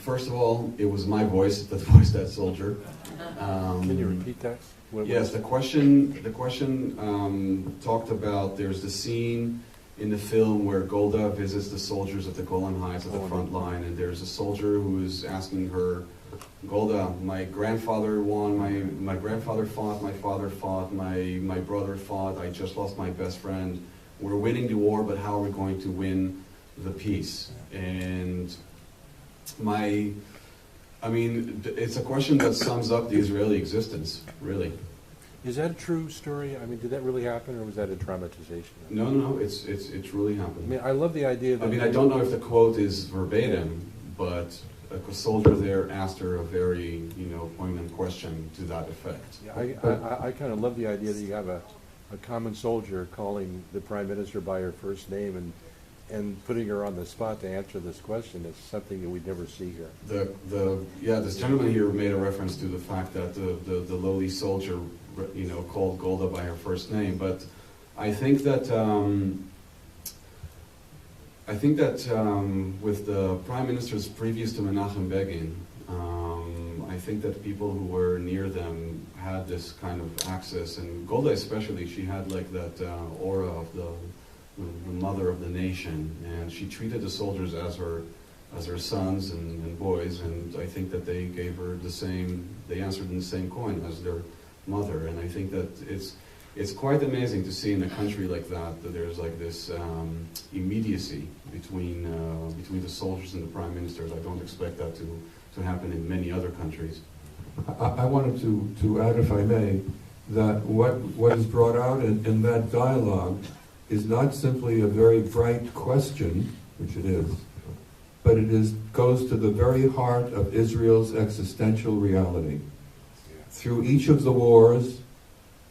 First of all, it was my voice that voiced that soldier. Can you repeat that? Yes, the question talked about, there's the scene in the film where Golda visits the soldiers at the Golan Heights at the front line, and there's a soldier who is asking her, Golda, my grandfather won, my grandfather fought, my father fought, my brother fought, I just lost my best friend. We're winning the war, but how are we going to win the peace? And it's a question that sums up the Israeli existence, really. Is that a true story? I mean, did that really happen, or was that a dramatization? No, it's really happened. I mean, I love the idea that... I don't know if the quote is verbatim, but a soldier there asked her a very, poignant question to that effect. Yeah, I kind of love the idea that you have a common soldier calling the Prime Minister by her first name and putting her on the spot to answer this question. It's something that we'd never see here. This gentleman here made a reference to the fact that the lowly soldier, called Golda by her first name. But I think that with the prime ministers previous to Menachem Begin, I think that people who were near them had this kind of access, and Golda especially, she had like that aura of the mother of the nation, and she treated the soldiers as her sons and boys, and I think that they gave her they answered in the same coin as their mother. And I think that it's quite amazing to see in a country like that there's like this immediacy between the soldiers and the prime ministers. I don't expect that to happen in many other countries. I wanted to add, if I may, that what is brought out in that dialogue is not simply a very bright question, which it is, but it goes to the very heart of Israel's existential reality. Through each of the wars,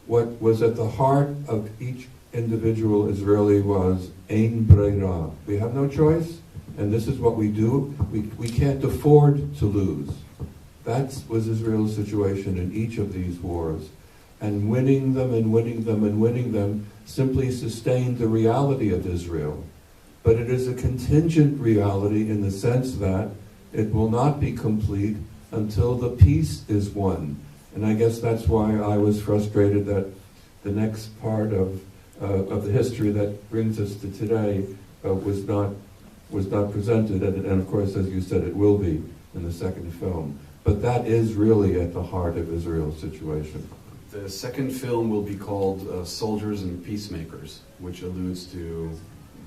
what was at the heart of each individual Israeli was ein breira. We have no choice, and this is what we do. We can't afford to lose. That was Israel's situation in each of these wars. And winning them and winning them and winning them simply sustained the reality of Israel. But it is a contingent reality in the sense that it will not be complete until the peace is won. And I guess that's why I was frustrated that the next part of the history that brings us to today was not presented. And of course, as you said, it will be in the second film. But that is really at the heart of Israel's situation. The second film will be called Soldiers and Peacemakers, which alludes to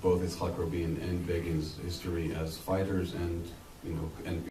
both Yitzhak Rabin and Begin's history as fighters and